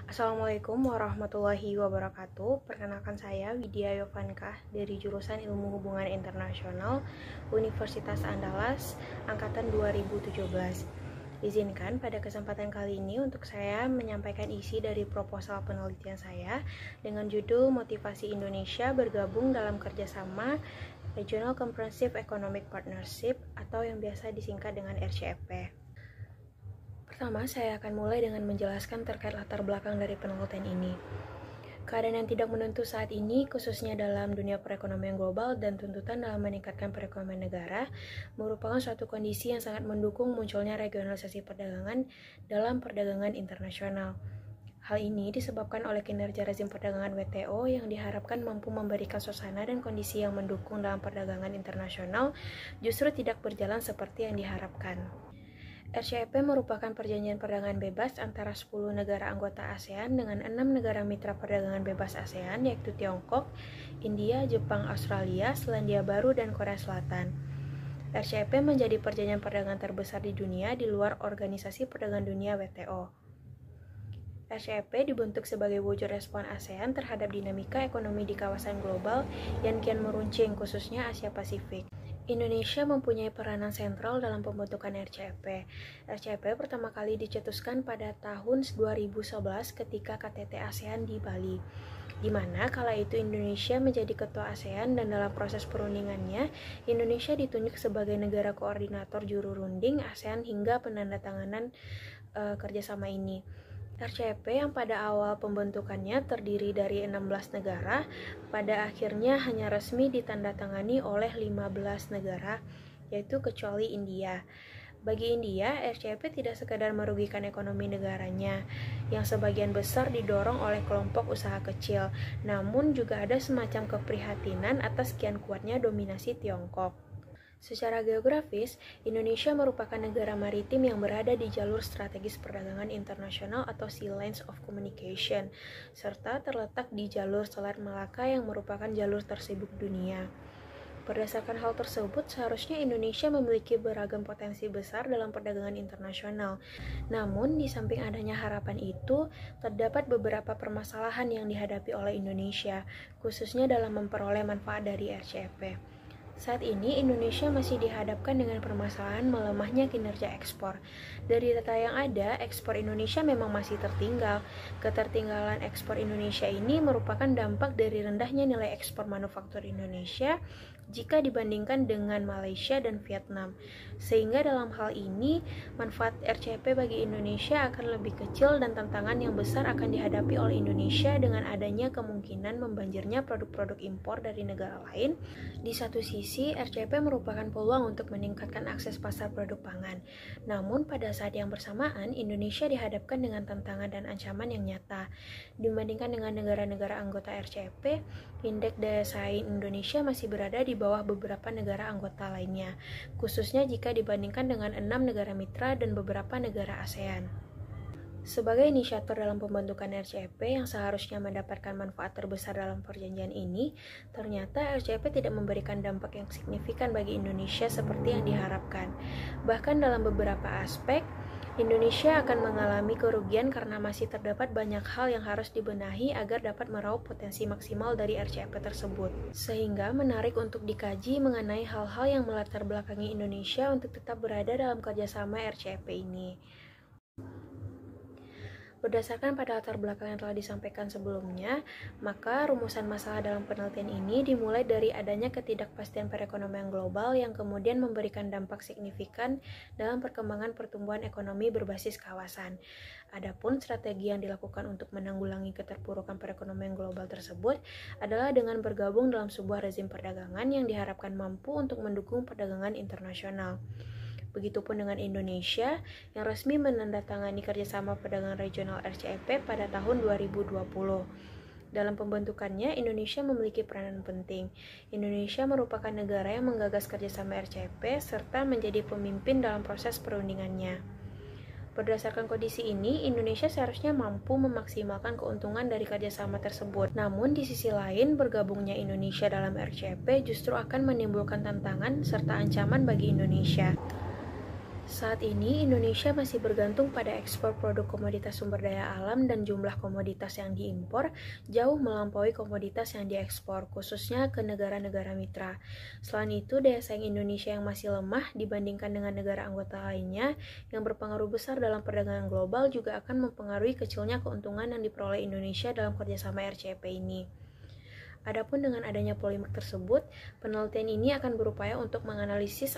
Assalamualaikum warahmatullahi wabarakatuh. Perkenalkan saya Widya Yovankah dari jurusan Ilmu Hubungan Internasional Universitas Andalas angkatan 2017. Izinkan pada kesempatan kali ini untuk saya menyampaikan isi dari proposal penelitian saya dengan judul Motivasi Indonesia bergabung dalam kerjasama Regional Comprehensive Economic Partnership atau yang biasa disingkat dengan RCEP. Pertama, saya akan mulai dengan menjelaskan terkait latar belakang dari penelitian ini. Keadaan yang tidak menentu saat ini, khususnya dalam dunia perekonomian global dan tuntutan dalam meningkatkan perekonomian negara, merupakan suatu kondisi yang sangat mendukung munculnya regionalisasi perdagangan dalam perdagangan internasional. Hal ini disebabkan oleh kinerja rezim perdagangan WTO yang diharapkan mampu memberikan suasana dan kondisi yang mendukung dalam perdagangan internasional justru tidak berjalan seperti yang diharapkan. RCEP merupakan perjanjian perdagangan bebas antara 10 negara anggota ASEAN dengan 6 negara mitra perdagangan bebas ASEAN yaitu Tiongkok, India, Jepang, Australia, Selandia Baru, dan Korea Selatan. RCEP menjadi perjanjian perdagangan terbesar di dunia di luar Organisasi Perdagangan Dunia WTO. RCEP dibentuk sebagai wujud respon ASEAN terhadap dinamika ekonomi di kawasan global yang kian meruncing khususnya Asia Pasifik. Indonesia mempunyai peranan sentral dalam pembentukan RCEP. RCEP pertama kali dicetuskan pada tahun 2011 ketika KTT ASEAN di Bali, di mana kala itu Indonesia menjadi ketua ASEAN dan dalam proses perundingannya, Indonesia ditunjuk sebagai negara koordinator juru runding ASEAN hingga penandatanganan kerjasama ini. RCEP yang pada awal pembentukannya terdiri dari 16 negara, pada akhirnya hanya resmi ditandatangani oleh 15 negara, yaitu kecuali India. Bagi India, RCEP tidak sekadar merugikan ekonomi negaranya, yang sebagian besar didorong oleh kelompok usaha kecil, namun juga ada semacam keprihatinan atas kian kuatnya dominasi Tiongkok. Secara geografis, Indonesia merupakan negara maritim yang berada di jalur strategis perdagangan internasional atau Sea Lanes of Communication, serta terletak di jalur Selat Malaka yang merupakan jalur tersibuk dunia. Berdasarkan hal tersebut, seharusnya Indonesia memiliki beragam potensi besar dalam perdagangan internasional. Namun, di samping adanya harapan itu, terdapat beberapa permasalahan yang dihadapi oleh Indonesia, khususnya dalam memperoleh manfaat dari RCEP. Saat ini, Indonesia masih dihadapkan dengan permasalahan melemahnya kinerja ekspor. Dari data yang ada, ekspor Indonesia memang masih tertinggal. Ketertinggalan ekspor Indonesia ini merupakan dampak dari rendahnya nilai ekspor manufaktur Indonesia jika dibandingkan dengan Malaysia dan Vietnam. Sehingga dalam hal ini, manfaat RCEP bagi Indonesia akan lebih kecil dan tantangan yang besar akan dihadapi oleh Indonesia dengan adanya kemungkinan membanjirnya produk-produk impor dari negara lain. Di satu sisi, RCEP merupakan peluang untuk meningkatkan akses pasar produk pangan. Namun, pada saat yang bersamaan, Indonesia dihadapkan dengan tantangan dan ancaman yang nyata. Dibandingkan dengan negara-negara anggota RCEP, indeks daya saing Indonesia masih berada di bawah beberapa negara anggota lainnya, khususnya jika dibandingkan dengan 6 negara mitra dan beberapa negara ASEAN. Sebagai inisiator dalam pembentukan RCEP yang seharusnya mendapatkan manfaat terbesar dalam perjanjian ini, ternyata RCEP tidak memberikan dampak yang signifikan bagi Indonesia seperti yang diharapkan. Bahkan dalam beberapa aspek, Indonesia akan mengalami kerugian karena masih terdapat banyak hal yang harus dibenahi agar dapat meraup potensi maksimal dari RCEP tersebut. Sehingga menarik untuk dikaji mengenai hal-hal yang melatar belakangi Indonesia untuk tetap berada dalam kerjasama RCEP ini. Berdasarkan pada latar belakang yang telah disampaikan sebelumnya, maka rumusan masalah dalam penelitian ini dimulai dari adanya ketidakpastian perekonomian global yang kemudian memberikan dampak signifikan dalam perkembangan pertumbuhan ekonomi berbasis kawasan. Adapun strategi yang dilakukan untuk menanggulangi keterpurukan perekonomian global tersebut adalah dengan bergabung dalam sebuah rezim perdagangan yang diharapkan mampu untuk mendukung perdagangan internasional. Begitupun dengan Indonesia yang resmi menandatangani kerjasama perdagangan regional RCEP pada tahun 2020. Dalam pembentukannya, Indonesia memiliki peranan penting. Indonesia merupakan negara yang menggagas kerjasama RCEP serta menjadi pemimpin dalam proses perundingannya. Berdasarkan kondisi ini, Indonesia seharusnya mampu memaksimalkan keuntungan dari kerjasama tersebut. Namun, di sisi lain, bergabungnya Indonesia dalam RCEP justru akan menimbulkan tantangan serta ancaman bagi Indonesia. Saat ini, Indonesia masih bergantung pada ekspor produk komoditas sumber daya alam dan jumlah komoditas yang diimpor jauh melampaui komoditas yang diekspor, khususnya ke negara-negara mitra. Selain itu, daya saing Indonesia yang masih lemah dibandingkan dengan negara anggota lainnya yang berpengaruh besar dalam perdagangan global juga akan mempengaruhi kecilnya keuntungan yang diperoleh Indonesia dalam kerjasama RCEP ini. Adapun dengan adanya polemik tersebut, penelitian ini akan berupaya untuk menganalisis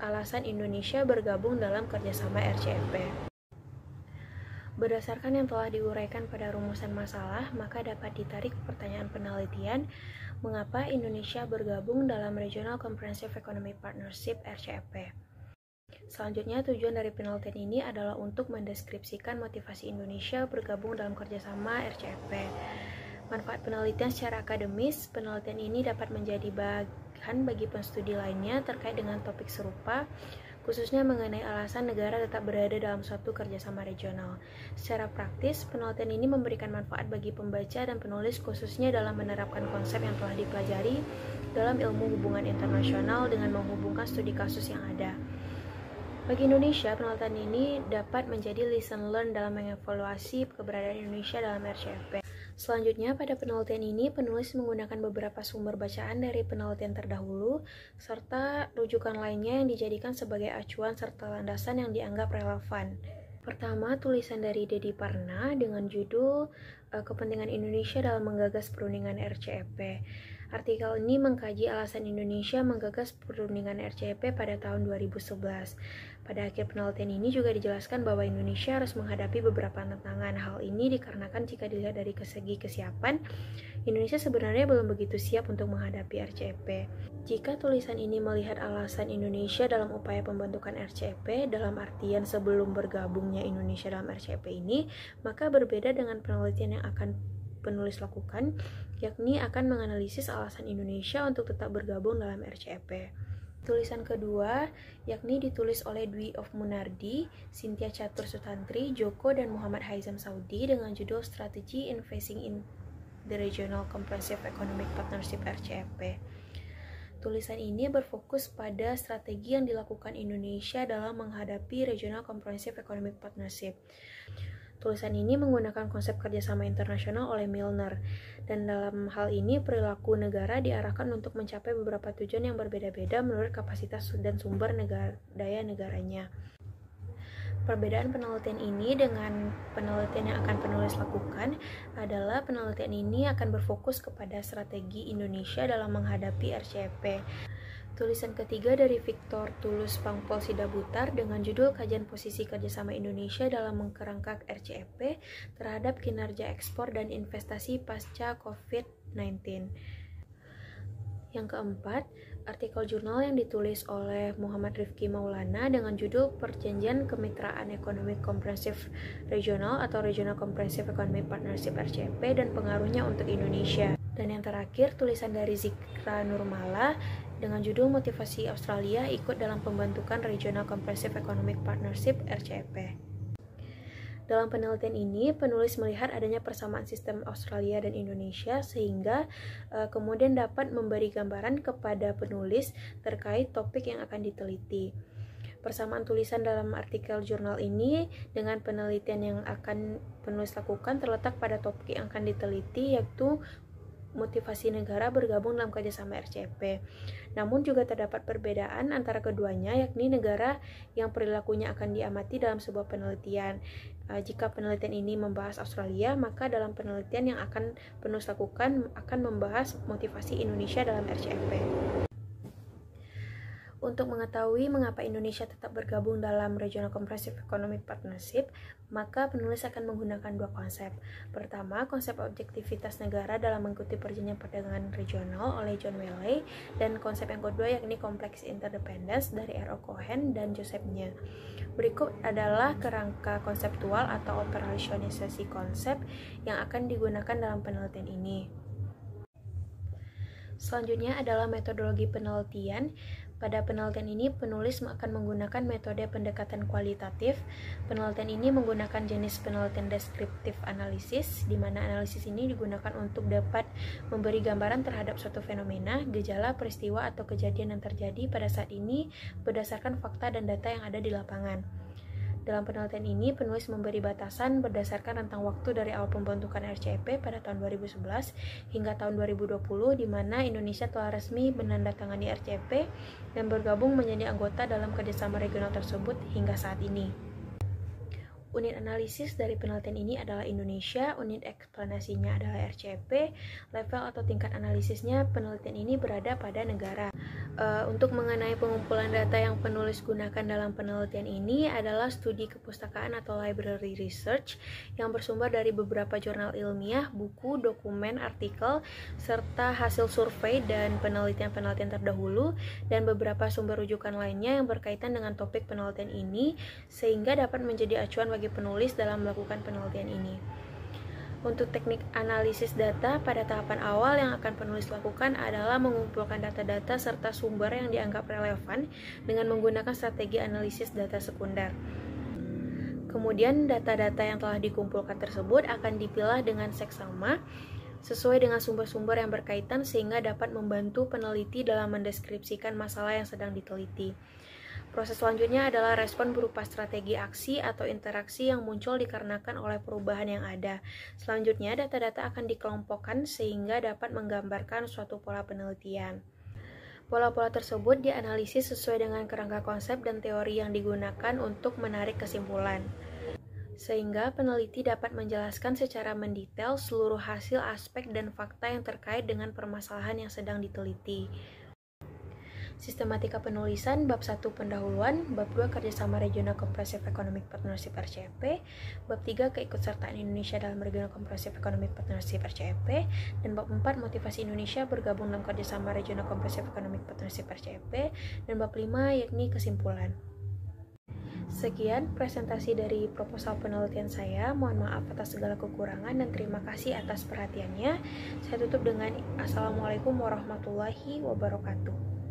alasan Indonesia bergabung dalam kerjasama RCEP. Berdasarkan yang telah diuraikan pada rumusan masalah, maka dapat ditarik pertanyaan penelitian, mengapa Indonesia bergabung dalam Regional Comprehensive Economic Partnership (RCEP). Selanjutnya, tujuan dari penelitian ini adalah untuk mendeskripsikan motivasi Indonesia bergabung dalam kerjasama RCEP. Manfaat penelitian secara akademis, penelitian ini dapat menjadi bahan bagi penstudi lainnya terkait dengan topik serupa, khususnya mengenai alasan negara tetap berada dalam suatu kerjasama regional. Secara praktis, penelitian ini memberikan manfaat bagi pembaca dan penulis khususnya dalam menerapkan konsep yang telah dipelajari dalam ilmu hubungan internasional dengan menghubungkan studi kasus yang ada. Bagi Indonesia, penelitian ini dapat menjadi lesson learned dalam mengevaluasi keberadaan Indonesia dalam RCEP. Selanjutnya, pada penelitian ini, penulis menggunakan beberapa sumber bacaan dari penelitian terdahulu, serta rujukan lainnya yang dijadikan sebagai acuan serta landasan yang dianggap relevan. Pertama, tulisan dari Dedi Parna dengan judul Kepentingan Indonesia dalam Menggagas Perundingan RCEP. Artikel ini mengkaji alasan Indonesia menggagas perundingan RCEP pada tahun 2011. Pada akhir penelitian ini juga dijelaskan bahwa Indonesia harus menghadapi beberapa tantangan. Hal ini dikarenakan jika dilihat dari segi kesiapan, Indonesia sebenarnya belum begitu siap untuk menghadapi RCEP. Jika tulisan ini melihat alasan Indonesia dalam upaya pembentukan RCEP dalam artian sebelum bergabungnya Indonesia dalam RCEP ini, maka berbeda dengan penelitian yang akan penulis lakukan, yakni akan menganalisis alasan Indonesia untuk tetap bergabung dalam RCEP. Tulisan kedua, yakni ditulis oleh Dwi of Munardi, Cynthia Catur Sutantri, Joko, dan Muhammad Haizam Saudi dengan judul Strategy in Facing in the Regional Comprehensive Economic Partnership RCEP. Tulisan ini berfokus pada strategi yang dilakukan Indonesia dalam menghadapi Regional Comprehensive Economic Partnership. Tulisan ini menggunakan konsep kerjasama internasional oleh Milner, dan dalam hal ini perilaku negara diarahkan untuk mencapai beberapa tujuan yang berbeda-beda menurut kapasitas dan sumber daya negaranya. Perbedaan penelitian ini dengan penelitian yang akan penulis lakukan adalah penelitian ini akan berfokus kepada strategi Indonesia dalam menghadapi RCEP. Tulisan ketiga dari Victor Tulus Pangpol Sidabutar dengan judul Kajian Posisi Kerjasama Indonesia dalam Mengkerangka RCEP terhadap Kinerja Ekspor dan Investasi Pasca COVID-19. Yang keempat, artikel jurnal yang ditulis oleh Muhammad Rifki Maulana dengan judul Perjanjian Kemitraan Ekonomi Komprehensif Regional atau Regional Comprehensive Economic Partnership RCEP dan pengaruhnya untuk Indonesia. Dan yang terakhir, tulisan dari Zikra Nurmala dengan judul Motivasi Australia ikut dalam pembentukan Regional Comprehensive Economic Partnership RCEP. Dalam penelitian ini, penulis melihat adanya persamaan sistem Australia dan Indonesia sehingga kemudian dapat memberi gambaran kepada penulis terkait topik yang akan diteliti. Persamaan tulisan dalam artikel jurnal ini dengan penelitian yang akan penulis lakukan terletak pada topik yang akan diteliti, yaitu motivasi negara bergabung dalam kerjasama RCEP. Namun juga terdapat perbedaan antara keduanya, yakni negara yang perilakunya akan diamati dalam sebuah penelitian. Jika penelitian ini membahas Australia, maka dalam penelitian yang akan penulis lakukan akan membahas motivasi Indonesia dalam RCEP. Untuk mengetahui mengapa Indonesia tetap bergabung dalam Regional Comprehensive Economic Partnership, maka penulis akan menggunakan dua konsep. Pertama, konsep objektivitas negara dalam mengikuti perjanjian perdagangan regional oleh John Wiley, dan konsep yang kedua yakni Complex Interdependence dari R.O. Cohen dan Joseph Nye. Berikut adalah kerangka konseptual atau operasionalisasi konsep yang akan digunakan dalam penelitian ini. Selanjutnya adalah metodologi penelitian. Pada penelitian ini, penulis akan menggunakan metode pendekatan kualitatif. Penelitian ini menggunakan jenis penelitian deskriptif analisis, di mana analisis ini digunakan untuk dapat memberi gambaran terhadap suatu fenomena, gejala, peristiwa, atau kejadian yang terjadi pada saat ini berdasarkan fakta dan data yang ada di lapangan. Dalam penelitian ini, penulis memberi batasan berdasarkan rentang waktu dari awal pembentukan RCEP pada tahun 2011 hingga tahun 2020, di mana Indonesia telah resmi menandatangani RCEP dan bergabung menjadi anggota dalam kerjasama regional tersebut hingga saat ini. Unit analisis dari penelitian ini adalah Indonesia, unit eksplanasinya adalah RCEP, level atau tingkat analisisnya penelitian ini berada pada negara. Untuk mengenai pengumpulan data yang penulis gunakan dalam penelitian ini adalah studi kepustakaan atau library research yang bersumber dari beberapa jurnal ilmiah, buku, dokumen, artikel, serta hasil survei dan penelitian-penelitian terdahulu, dan beberapa sumber rujukan lainnya yang berkaitan dengan topik penelitian ini, sehingga dapat menjadi acuan bagi penulis dalam melakukan penelitian ini. Untuk teknik analisis data, pada tahapan awal yang akan penulis lakukan adalah mengumpulkan data-data serta sumber yang dianggap relevan dengan menggunakan strategi analisis data sekunder. Kemudian, data-data yang telah dikumpulkan tersebut akan dipilah dengan seksama sesuai dengan sumber-sumber yang berkaitan sehingga dapat membantu peneliti dalam mendeskripsikan masalah yang sedang diteliti. Proses selanjutnya adalah respon berupa strategi aksi atau interaksi yang muncul dikarenakan oleh perubahan yang ada. Selanjutnya, data-data akan dikelompokkan sehingga dapat menggambarkan suatu pola penelitian. Pola-pola tersebut dianalisis sesuai dengan kerangka konsep dan teori yang digunakan untuk menarik kesimpulan, sehingga peneliti dapat menjelaskan secara mendetail seluruh hasil, aspek, dan fakta yang terkait dengan permasalahan yang sedang diteliti. Sistematika penulisan, bab 1 pendahuluan, bab 2 kerjasama regional comprehensive economic partnership RCEP, bab 3 keikutsertaan Indonesia dalam regional comprehensive economic partnership RCEP, dan bab 4 motivasi Indonesia bergabung dalam kerjasama regional comprehensive economic partnership RCEP, dan bab 5 yakni kesimpulan. Sekian presentasi dari proposal penelitian saya. Mohon maaf atas segala kekurangan dan terima kasih atas perhatiannya. Saya tutup dengan Assalamualaikum warahmatullahi wabarakatuh.